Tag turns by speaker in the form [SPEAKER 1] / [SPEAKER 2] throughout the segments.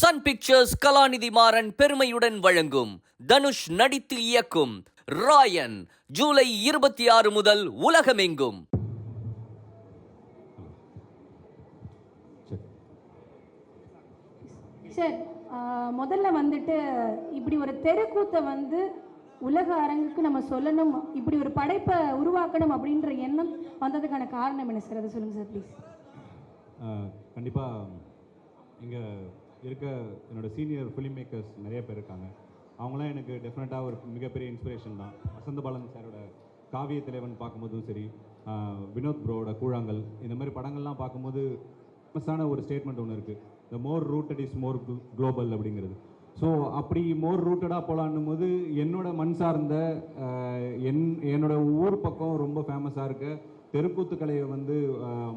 [SPEAKER 1] Sun pictures கலாநிதி மாறன் பெருமையுடன் வழங்கும் தனுஷ் நடித்து இயக்கும் ராயன் ஜூலை 26 முதல் உலகமெங்கும்.
[SPEAKER 2] சார், முதல்ல வந்துட்டு இப்படி ஒரு தெருக்கூத்தை உலக அரங்குக்கு நம்ம சொல்லணும், இப்படி ஒரு படைப்பை உருவாக்கணும் அப்படின்ற எண்ணம் வந்ததுக்கான காரணம் என்ன சார்? அதை சொல்லுங்கள் சார் ப்ளீஸ்.
[SPEAKER 3] கண்டிப்பாக இங்கே இருக்க என்னோடய சீனியர் ஃபிலிம் மேக்கர்ஸ் நிறைய பேர் இருக்காங்க. அவங்களாம் எனக்கு டெஃபினட்டாக ஒரு மிகப்பெரிய இன்ஸ்பிரேஷன் தான். வசந்த பாலன் சாரோட காவிய தலைவன் பார்க்கும்போதும் சரி, வினோத் ப்ரோவோட கூழாங்கல், இந்த மாதிரி படங்கள்லாம் பார்க்கும்போது ஃபேமஸான ஒரு ஸ்டேட்மெண்ட் ஒன்று இருக்குது, த மோர் ரூட்டட் இஸ் மோர் குளோபல் அப்படிங்கிறது. ஸோ அப்படி மோர் ரூட்டடாக போகலான்னும் போது என்னோட மண் சார்ந்த என்னோட ஊர் பக்கம் ரொம்ப ஃபேமஸாக இருக்க தெருக்கூத்து கலையை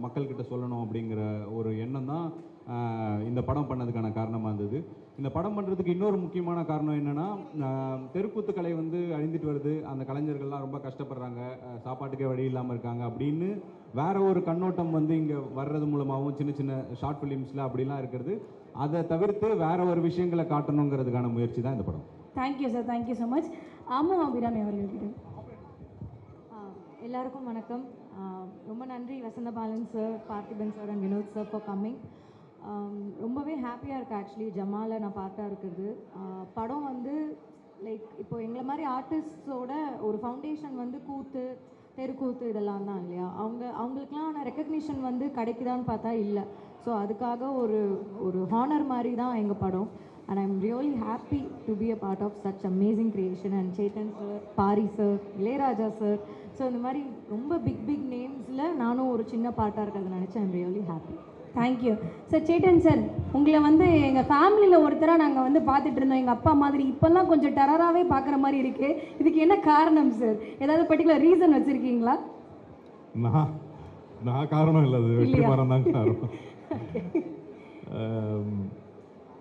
[SPEAKER 3] மக்கள்கிட்ட சொல்லணும் அப்படிங்கிற ஒரு எண்ணம் தான் இந்த படம் பண்ணதுக்கான காரணமாக இருந்தது. இந்த படம் பண்ணுறதுக்கு இன்னொரு முக்கியமான காரணம் என்னென்னா, தெருக்கூத்து கலை அழிந்துட்டு வருது, அந்த கலைஞர்கள்லாம் ரொம்ப கஷ்டப்படுறாங்க, சாப்பாட்டுக்கே வழி இல்லாமல் இருக்காங்க அப்படின்னு வேற ஒரு கண்ணோட்டம் இங்கே வர்றது மூலமாகவும் சின்ன சின்ன ஷார்ட் ஃபிலிம்ஸில் அப்படிலாம் இருக்கிறது. அதை தவிர்த்து வேற ஒரு விஷயங்களை காட்டணுங்கிறதுக்கான முயற்சி தான் இந்த படம்.
[SPEAKER 2] Thank you sir, thank you so much. ஆமாம் அபிராமி அவர்கள்கிட்ட.
[SPEAKER 4] எல்லாருக்கும் வணக்கம். ரொம்ப நன்றி Vasantha Balan sir, Parthiban sir and Vinoth sir for coming. ரொம்பவே ஹாப்பியாக இருக்குது ஆக்சுவலி ஜமாலை நான் பார்த்தா இருக்கிறது. படம் லைக் இப்போ எங்களை மாதிரி ஆர்டிஸ்டோட ஒரு ஃபவுண்டேஷன் கூத்து, தெருக்கூத்து இதெல்லாம் தான் இல்லையா, அவங்களுக்குலாம் ரெக்கக்னிஷன் கிடைக்குதான்னு பார்த்தா இல்லை. ஸோ அதுக்காக ஒரு ஹானர் மாதிரி தான் எங்கள் படம். And I am really happy to be a part of such amazing creation. And Chetan sir, Pari sir, Ilaiyaraaja sir, so இந்த மாதிரி ரொம்ப பிக் நேம்ஸில் நானும் ஒரு சின்ன பார்ட்டாக இருக்கிறத நினச்சி I am really happy.
[SPEAKER 2] Thank you sir. Chetan sir, உங்களை எங்கள் ஃபேமிலியில் ஒருத்தராக நாங்கள் பார்த்துட்டு இருந்தோம், எங்கள் அப்பா மாதிரி. இப்போல்லாம் கொஞ்சம் டெரராகவே பார்க்குற மாதிரி இருக்குது. இதுக்கு என்ன காரணம் சார்? ஏதாவது பர்டிகுலர் ரீசன் வச்சுருக்கீங்களா?
[SPEAKER 3] நான் காரணம் இல்லை, அது வெற்றிமாறன் தான் காரணம்.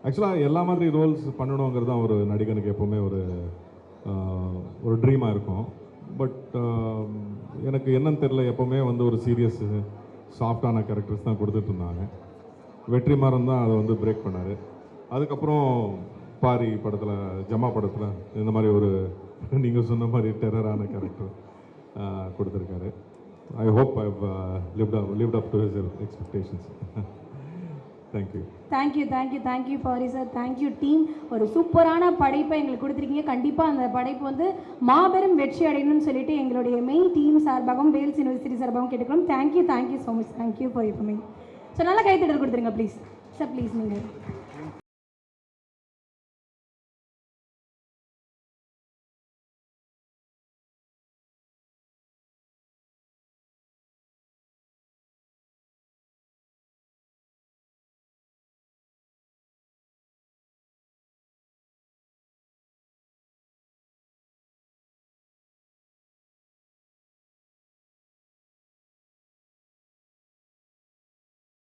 [SPEAKER 3] ஆக்சுவலாக எல்லா மாதிரி ரோல்ஸ் பண்ணணுங்கிறது தான் ஒரு நடிகனுக்கு எப்போவுமே ஒரு ட்ரீமாக இருக்கும். பட் எனக்கு என்னன்னு தெரியல, எப்போவுமே ஒரு சீரியஸ் சாஃப்டான கேரக்டர்ஸ் தான் கொடுத்துட்டு இருந்தாங்க. வெற்றிமாறன் தான் அதை பிரேக் பண்ணார். அதுக்கப்புறம் பாரி படத்தில், ஜமா படத்தில் இந்த மாதிரி ஒரு நீங்கள் சொன்ன மாதிரி டெரரான கேரக்டர் கொடுத்துருக்காரு. I hope I lived up to his expectations.
[SPEAKER 2] Thank you Pari sir, thank you team. ஒரு சூப்பரான படைப்பை எங்களுக்கு கொடுத்துருக்கீங்க. கண்டிப்பாக அந்த படைப்பு மாபெரும் வெற்றி அடையணும்னு சொல்லிட்டு எங்களுடைய மெயின் டீம் சார்பாகவும் வேல்ஸ் யூனிவர்சிட்டி சார்பாகவும் கேட்டுக்கிறோம். Thank you so much. Thank you for you coming. So நல்லா கைத்தட்டல் கொடுத்துருங்க ப்ளீஸ் சார், ப்ளீஸ் நீங்கள்.